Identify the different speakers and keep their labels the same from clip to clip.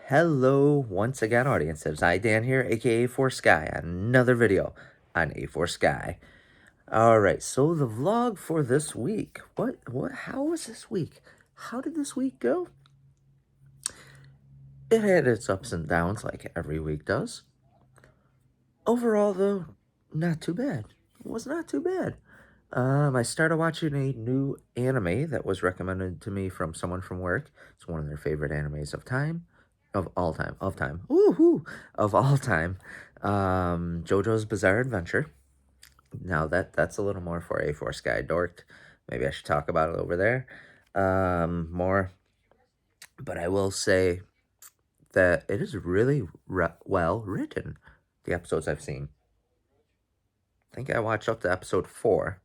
Speaker 1: Hello once again, audience. It's I, Dan here, aka A4Sky, another video on A4Sky. Alright, so the vlog for this week. How was this week? How did this week go? It had its ups and downs like every week does. Overall, though, not too bad. It was not too bad. I started watching a new anime that was recommended to me from someone from work. It's one of their favorite animes of all time, woohoo, of all time. JoJo's Bizarre Adventure. Now that's a little more for A4Sky Dorked. Maybe I should talk about it over there, more. But I will say that it is really well written. The episodes I've seen. I think I watched up to episode 4,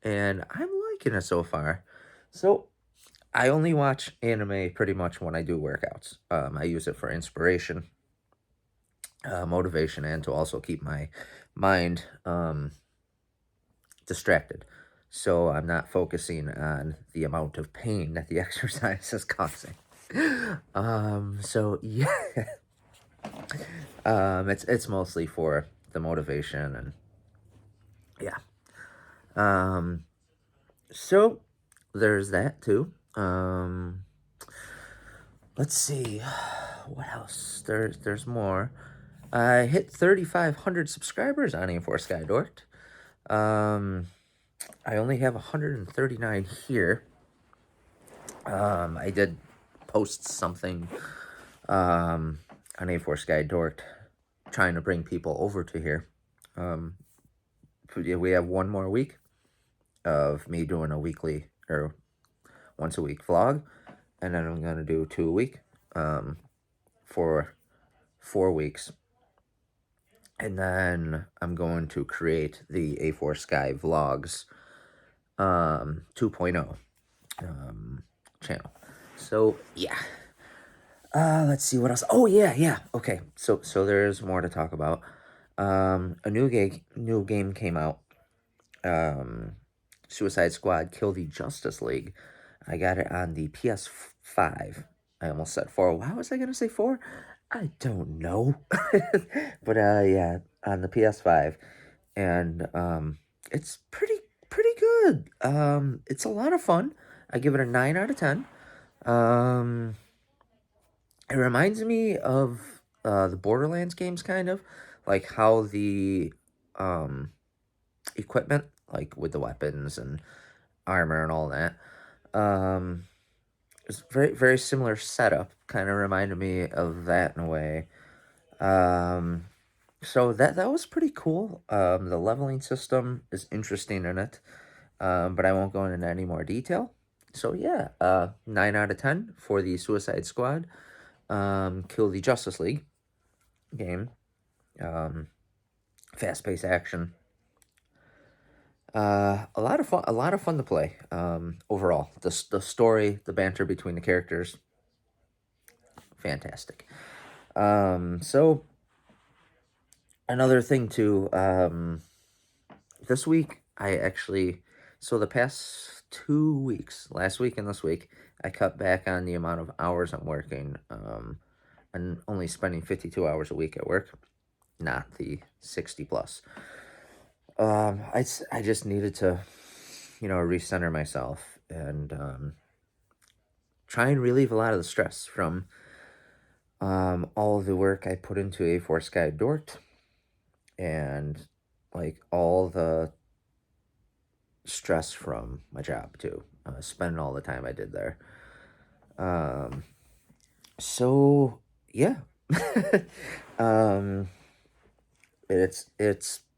Speaker 1: and I'm liking it so far. So I only watch anime pretty much when I do workouts. I use it for inspiration, motivation, and to also keep my mind distracted. So I'm not focusing on the amount of pain that the exercise is causing. So yeah, it's mostly for the motivation and yeah. So there's that too. Let's see, what else? There's more. I hit 3,500 subscribers on A4Sky Dorked. I only have 139 here. I did post something on A4Sky Dorked trying to bring people over to here. We have one more week of me doing a weekly or once a week vlog, and then I'm gonna do 2 a week for 4 weeks, and then I'm going to create the A4Sky Vlogs 2.0 channel. So yeah, let's see what else. Oh yeah. Okay, so there's more to talk about. A new game came out. Suicide Squad Kill the Justice League. I got it on the PS5. I almost said 4. Why was I gonna say 4? I don't know. But yeah, on the PS5. And it's pretty good. It's a lot of fun. I give it a 9 out of 10. It reminds me of the Borderlands games, kind of like how the equipment, like with the weapons and armor and all that, it's very similar setup. Kind of reminded me of that in a way. So that was pretty cool. The leveling system is interesting in it, but I won't go into any more detail. So yeah, 9 out of 10 for the Suicide Squad Kill the Justice League game. Fast-paced action. A lot of fun to play. Overall, the story, the banter between the characters, fantastic. So another thing too. This week so the past 2 weeks, last week and this week, I cut back on the amount of hours I'm working. And only spending 52 hours a week at work, not the 60 plus. I just needed to, recenter myself and try and relieve a lot of the stress from all of the work I put into A4Sky Dorked, and like all the stress from my job too, spending all the time I did there. So yeah, it's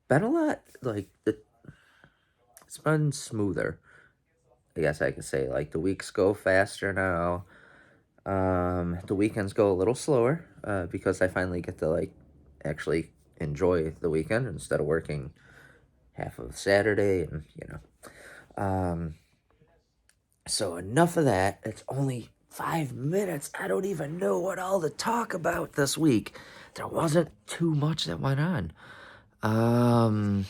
Speaker 1: been a lot, like it's been smoother, I guess I could say. Like the weeks go faster now. The weekends go a little slower, because I finally get to like actually enjoy the weekend instead of working half of Saturday and so enough of that. It's only 5 minutes. I don't even know what all to talk about this week. There wasn't too much that went on. I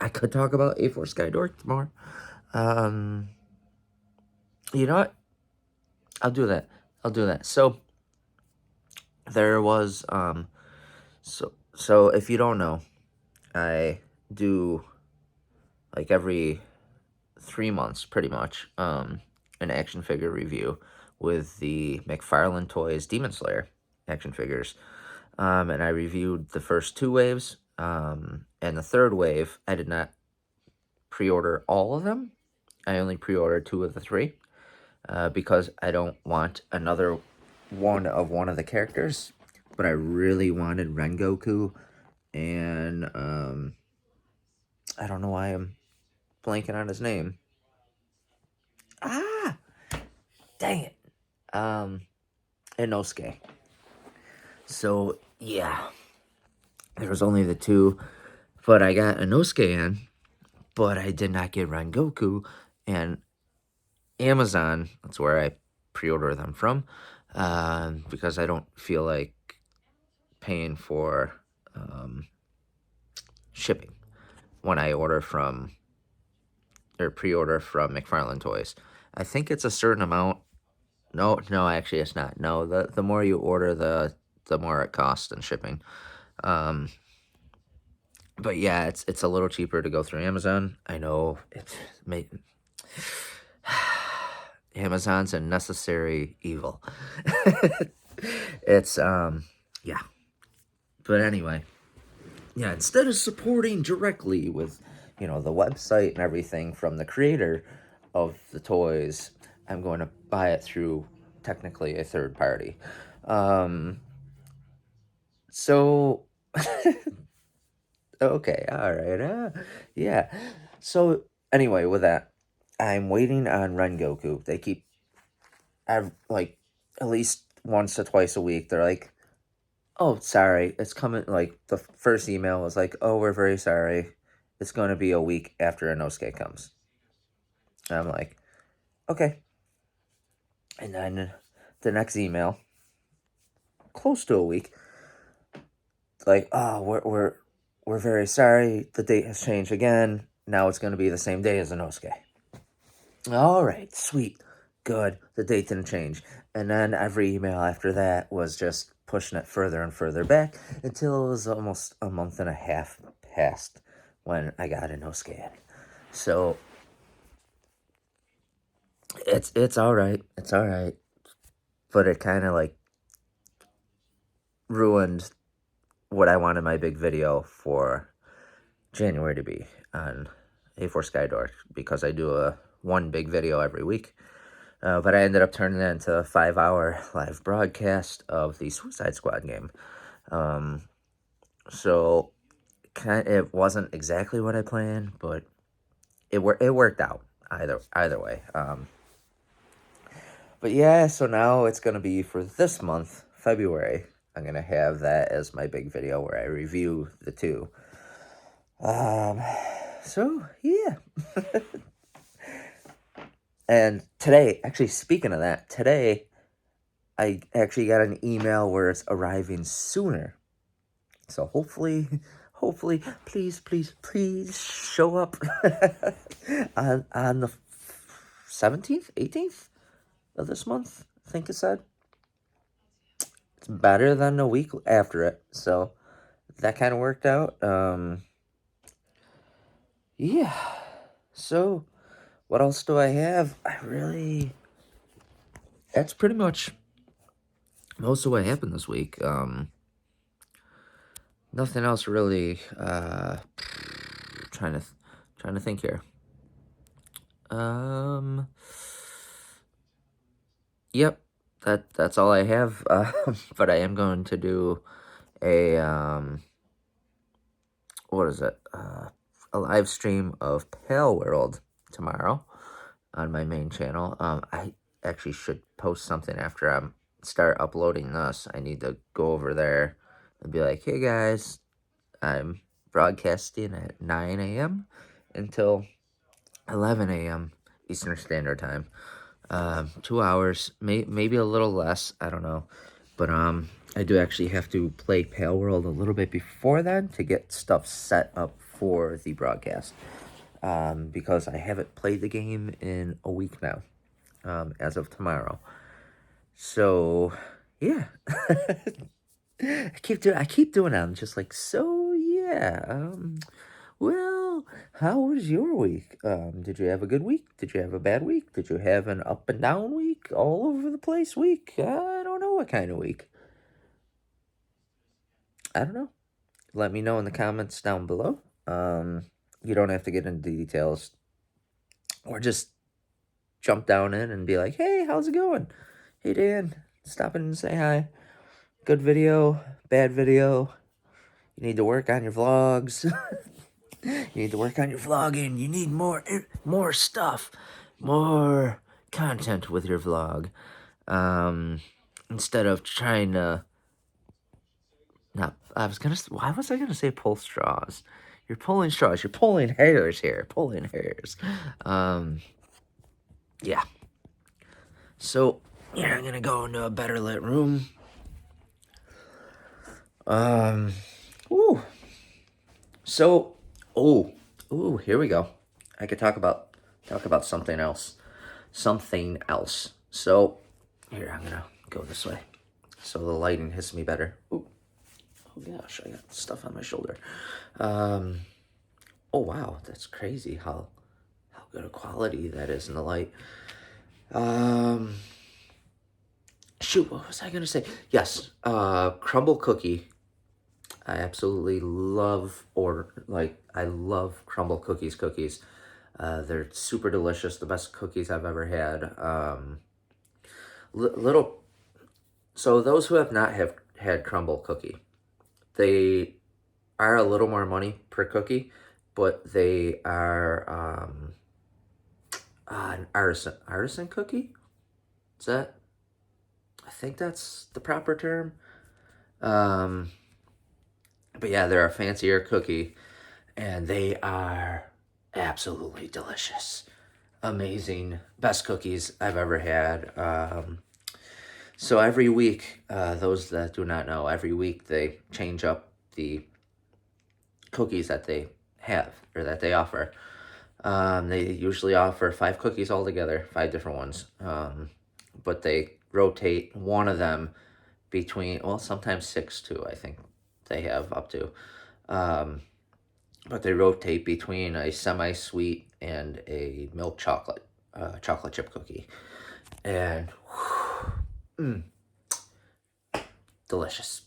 Speaker 1: could talk about A4Sky Dorked more. You know what? I'll do that. So there was, so if you don't know, I do, like, every 3 months, pretty much, an action figure review with the McFarlane Toys Demon Slayer action figures. And I reviewed the first two waves. And the third wave, I did not pre-order all of them. I only pre-ordered two of the three, because I don't want another one of the characters. But I really wanted Rengoku, and I don't know why I'm blanking on his name. Ah, dang it. Inosuke. So yeah, there was only the two, but I got Inosuke in, but I did not get Rengoku, and Amazon, that's where I pre-order them from, because I don't feel like paying for shipping when I order from, or pre-order from McFarlane Toys. I think it's a certain amount. No, actually it's not. No, the more you order, the more it costs in shipping. But yeah, it's a little cheaper to go through Amazon. I know it's Amazon's a necessary evil. It's yeah. But anyway, yeah, instead of supporting directly with, the website and everything from the creator of the toys, I'm going to buy it through technically a third party. So okay, all right, yeah. So anyway, with that, I'm waiting on Rengoku. They keep, like, at least once or twice a week. They're like, "Oh, sorry, it's coming." Like, the first email was like, "Oh, we're very sorry. It's going to be a week after Inosuke comes." And I'm like, "Okay." And then the next email, close to a week, like, "Oh, we're very sorry. The date has changed again. Now it's going to be the same day as Inosuke." All right, sweet, good. The date didn't change. And then every email after that was just pushing it further and further back until it was almost a month and a half past when I got Inosuke. So it's all right. It's all right. But it kind of, like, ruined what I wanted my big video for January to be on A4 Skydork, because I do one big video every week. But I ended up turning that into a 5-hour live broadcast of the Suicide Squad game. So it wasn't exactly what I planned, but it worked out either way. But yeah, so now it's gonna be for this month, February. I'm gonna have that as my big video where I review the two. So yeah. And today, actually, speaking of that, today I actually got an email where it's arriving sooner. So hopefully, please show up on the 17th, 18th of this month, I think it said. It's better than a week after it, so that kind of worked out. Yeah. So, what else do I have? That's pretty much most of what happened this week. Nothing else really. Trying to think here. Yep, that's all I have. But I am going to do a what is it? A live stream of Pale World tomorrow on my main channel. I actually should post something after I start uploading this. I need to go over there and be like, "Hey guys, I'm broadcasting at 9 a.m. until 11 a.m. Eastern Standard Time. 2 hours, maybe a little less. I don't know, but I do actually have to play Pale World a little bit before then to get stuff set up for the broadcast. Because I haven't played the game in a week now, as of tomorrow. So, yeah. I keep doing it. I'm just like, so yeah. Well, how was your week? Did you have a good week? Did you have a bad week? Did you have an up and down week, all over the place week? I don't know what kind of week. I don't know. Let me know in the comments down below. You don't have to get into details, or just jump down in and be like, "Hey, how's it going? Hey, Dan, stop in and say hi. Good video, bad video. You need to work on your vlogs. You need to work on your vlogging. You need more stuff, more content with your vlog. Um, instead of trying to not. Why was I gonna say pull straws? You're pulling straws. You're pulling hairs here. Pulling hairs. Um, yeah. So yeah, I'm gonna go into a better lit room. Um, ooh. So, here we go. I could talk about something else. Something else. So, here, I'm gonna go this way, so the lighting hits me better. Ooh, oh gosh, I got stuff on my shoulder. Um, oh wow, that's crazy how good a quality that is in the light. Um, shoot, what was I gonna say? Yes, crumble cookie. I absolutely love, I love crumble cookies. They're super delicious, the best cookies I've ever had. Little, so those who have not have had crumble cookie, they are a little more money per cookie, but they are an artisan cookie. Is that? I think that's the proper term. Um, but yeah, they're a fancier cookie, and they are absolutely delicious. Amazing, best cookies I've ever had. So every week, those that do not know, every week they change up the cookies that they have, or that they offer. They usually offer 5 cookies altogether, 5 different ones. But they rotate one of them between, well, sometimes 6 too, I think they have up to. Um, but they rotate between a semi-sweet and a milk chocolate, chocolate chip cookie. And delicious.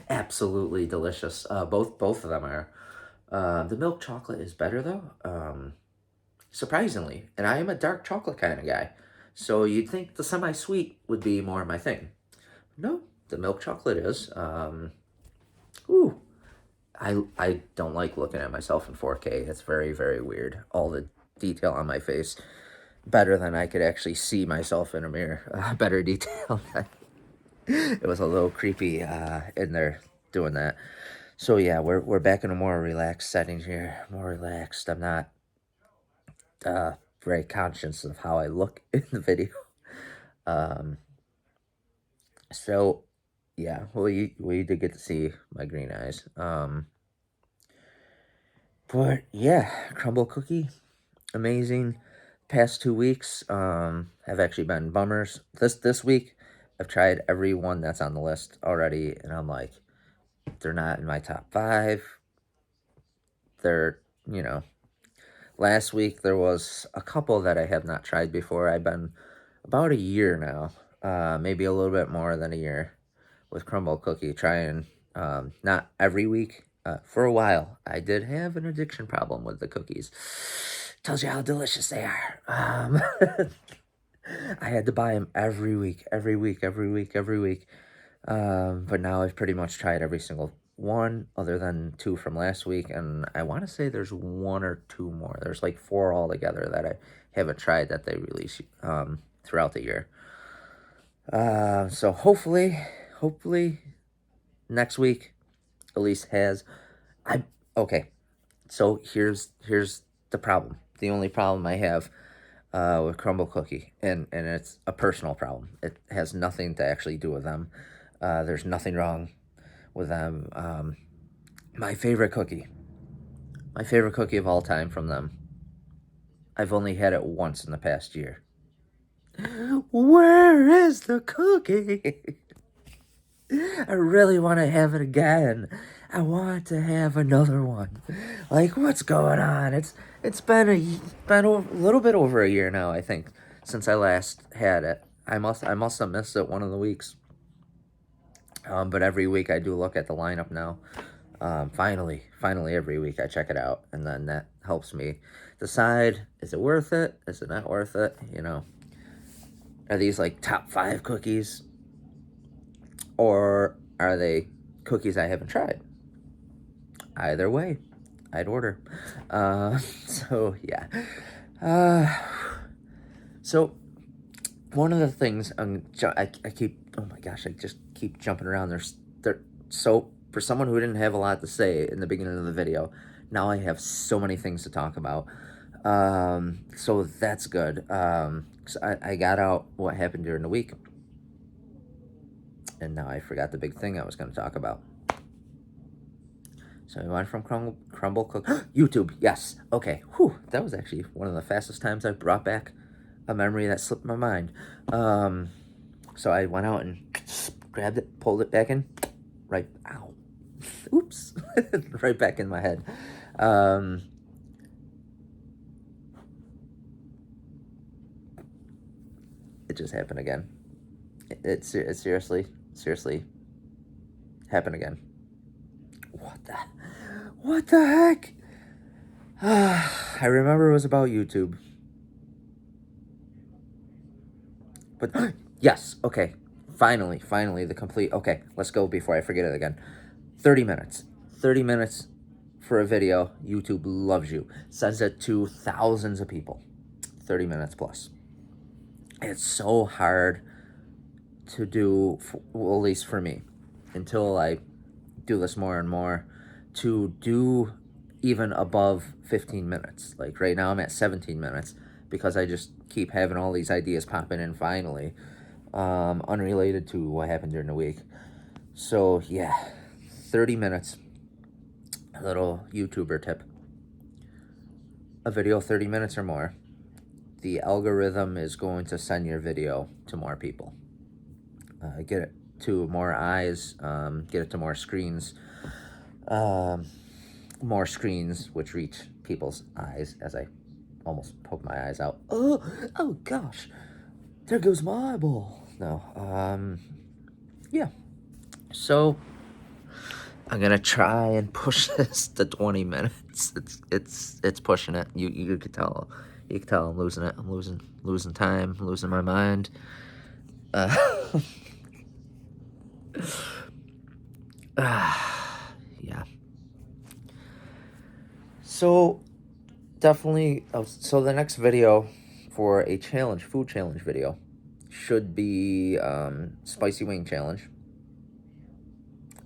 Speaker 1: Absolutely delicious. Both of them are. The milk chocolate is better though, surprisingly. And I am a dark chocolate kind of guy. So you'd think the semi-sweet would be more my thing. No, the milk chocolate is. Ooh, I don't like looking at myself in 4K. It's very, very weird. All the detail on my face, better than I could actually see myself in a mirror. Better detail. It was a little creepy in there doing that. So yeah, we're back in a more relaxed setting here. More relaxed. I'm not very conscious of how I look in the video. Um, so yeah, well you did get to see my green eyes. But yeah, crumble cookie, amazing. Past 2 weeks have actually been bummers. This week, I've tried every one that's on the list already, and I'm like, they're not in my top 5. They're, you know, last week there was a couple that I have not tried before. I've been about a year now, maybe a little bit more than a year, with crumble cookie, trying, not every week. For a while, I did have an addiction problem with the cookies. Tells you how delicious they are. I had to buy them every week, every week, every week, every week. But now I've pretty much tried every single one, other than 2 from last week, and I want to say there's 1 or 2 more. There's like 4 altogether that I haven't tried that they release throughout the year. So hopefully next week Elise has. Okay. So here's the problem. The only problem I have with crumble cookie, and it's a personal problem. It has nothing to actually do with them. There's nothing wrong with them. My favorite cookie of all time from them, I've only had it once in the past year. Where is the cookie? I really want to have it again. I want to have another one. Like, what's going on? It's been a little bit over a year now, I think, since I last had it. I must have missed it one of the weeks. But every week I do look at the lineup now. Finally, every week I check it out, and then that helps me decide: is it worth it? Is it not worth it? You know, are these like top 5 cookies, or are they cookies I haven't tried? Either way, I'd order. So yeah. Uh, so one of the things I keep, oh my gosh, I just keep jumping around. So for someone who didn't have a lot to say in the beginning of the video, now I have so many things to talk about. So that's good. 'Cause I got out what happened during the week, and now I forgot the big thing I was going to talk about. So we went from Crumble Cook YouTube. Yes. Okay. Whew. That was actually one of the fastest times I've brought back a memory that slipped my mind. So I went out and grabbed it, pulled it back in, right. Ow. Oops. Right back in my head. It just happened again. It seriously happened again. What the heck? I remember it was about YouTube. But yes, okay. Finally, the complete. Okay, let's go before I forget it again. 30 minutes. 30 minutes for a video. YouTube loves you. Sends it to thousands of people. 30 minutes plus. It's so hard to do, well, at least for me, until I do this more and more, to do even above 15 minutes. Like right now I'm at 17 minutes because I just keep having all these ideas popping in finally, unrelated to what happened during the week. So yeah, 30 minutes. A little YouTuber tip. A video 30 minutes or more, the algorithm is going to send your video to more people. Get it to more eyes, get it to more screens, which reach people's eyes, as I almost poke my eyes out. Oh gosh, there goes my eyeball. No, yeah. So I'm gonna try and push this to 20 minutes. It's pushing it. You could tell. You can tell I'm losing it. I'm losing time. I'm losing my mind. Yeah. So definitely. So the next video for a food challenge video, should be spicy wing challenge,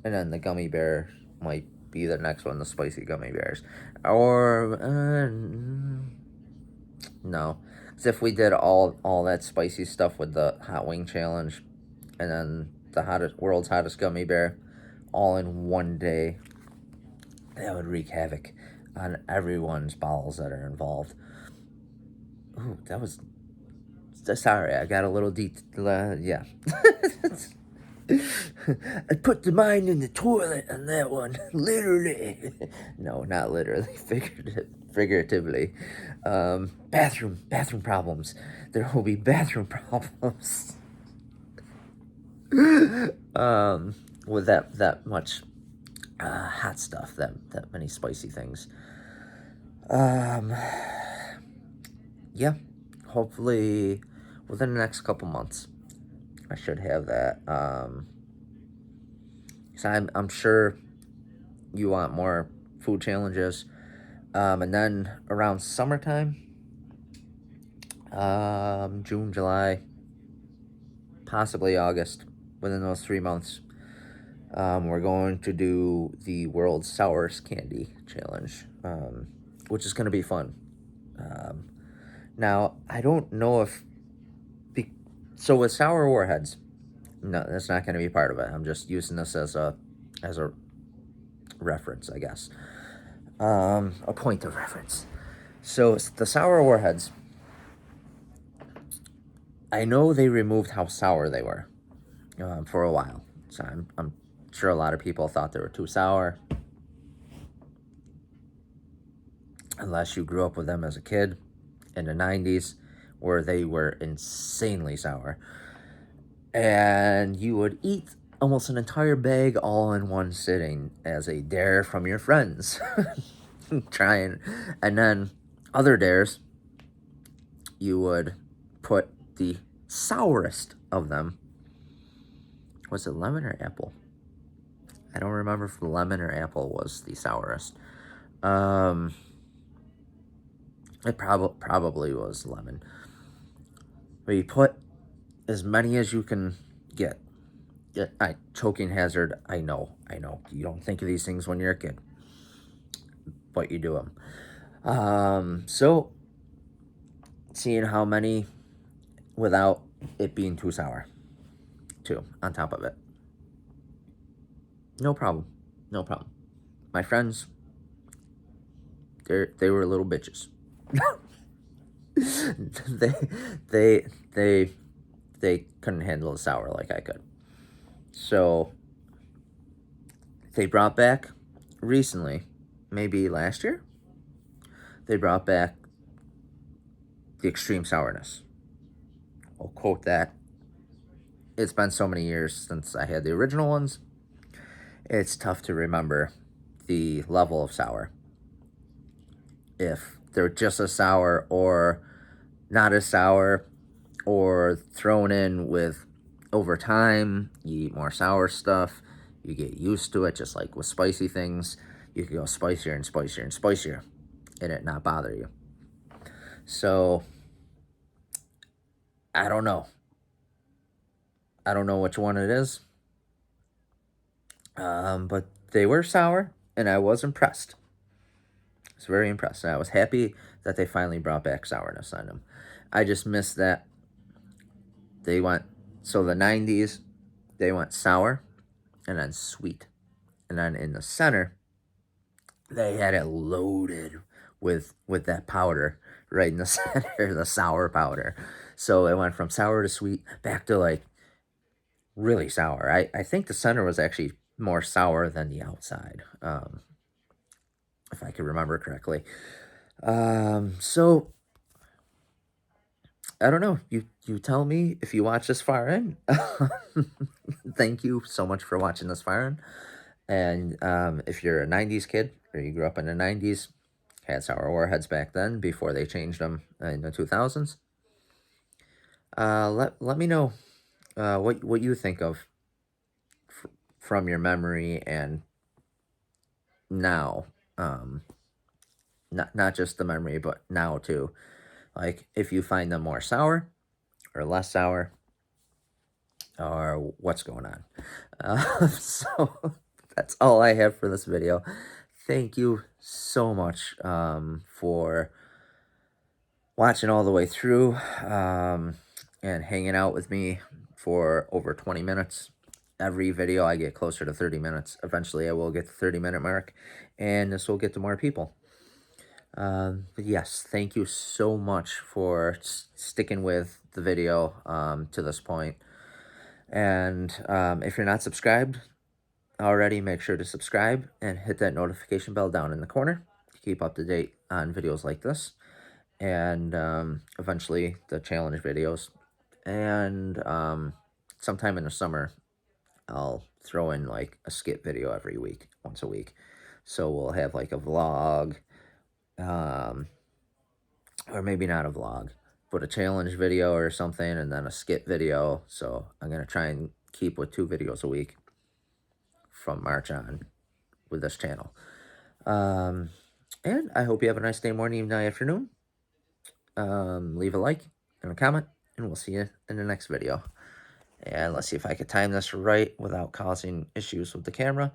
Speaker 1: and then the gummy bear might be the next one, the spicy gummy bears, or no, because if we did all that spicy stuff with the hot wing challenge, and then the world's hottest gummy bear, all in one day, that would wreak havoc on everyone's bowels that are involved. Ooh, that was. Sorry, I got a little yeah. I put the mind in the toilet on that one, literally. No, not literally, figuratively. Bathroom problems. There will be bathroom problems. With that much hot stuff, that many spicy things. Yeah, hopefully within the next couple months I should have that. So I'm sure you want more food challenges. And then around summertime, June, July, possibly August, within those 3 months, we're going to do the World's Sourest Candy Challenge, which is going to be fun. Now, I don't know if... So with Sour Warheads, no, that's not going to be part of it. I'm just using this as a reference, I guess. A point of reference. So the Sour Warheads, I know they removed how sour they were for a while. So I'm sure a lot of people thought they were too sour. Unless you grew up with them as a kid in the 90s, where they were insanely sour. And you would eat almost an entire bag all in one sitting as a dare from your friends. Trying. And then other dares, you would put the sourest of them. Was it lemon or apple? I don't remember if lemon or apple was the sourest. It probably was lemon. But you put as many as you can get. Choking hazard, I know. You don't think of these things when you're a kid, but you do them. So, seeing how many without it being too sour, too, on top of it. No problem. My friends, they were little bitches. they couldn't handle the sour like I could. So they brought back recently, maybe last year, they brought back the extreme sourness. I'll quote that. It's been so many years since I had the original ones. It's tough to remember the level of sour. If they're just as sour or not as sour, or thrown in with over time, you eat more sour stuff, you get used to it, just like with spicy things. You can go spicier and spicier and spicier and it not bother you. So, I don't know which one it is. But they were sour, and I was impressed. I was very impressed. And I was happy that they finally brought back sourness on them. I just missed that they went, so the 90s, they went sour and then sweet. And then in the center, they had it loaded with that powder right in the center, the sour powder. So it went from sour to sweet back to like really sour. I think the center was actually more sour than the outside, if I can remember correctly. So I don't know. You tell me if you watch this far in. Thank you so much for watching this far in. And if you're a 90s kid or you grew up in the 90s, had sour warheads back then before they changed them in the 2000s, let me know what you think of from your memory and now. Not just the memory, but now too. Like if you find them more sour or less sour, or what's going on. So that's all I have for this video. Thank you so much for watching all the way through and hanging out with me for over 20 minutes. Every video I get closer to 30 minutes. Eventually I will get the 30-minute mark, and this will get to more people. But yes, thank you so much for sticking with the video to this point. And if you're not subscribed already, make sure to subscribe and hit that notification bell down in the corner to keep up to date on videos like this, and eventually the challenge videos. And sometime in the summer, I'll throw in like a skit video every week, once a week. So we'll have like a vlog, or maybe not a vlog, but a challenge video or something, and then a skit video. So I'm going to try and keep with 2 videos a week from March on with this channel. And I hope you have a nice day, morning, evening, afternoon. Leave a like and a comment, and we'll see you in the next video. And let's see if I can time this right without causing issues with the camera.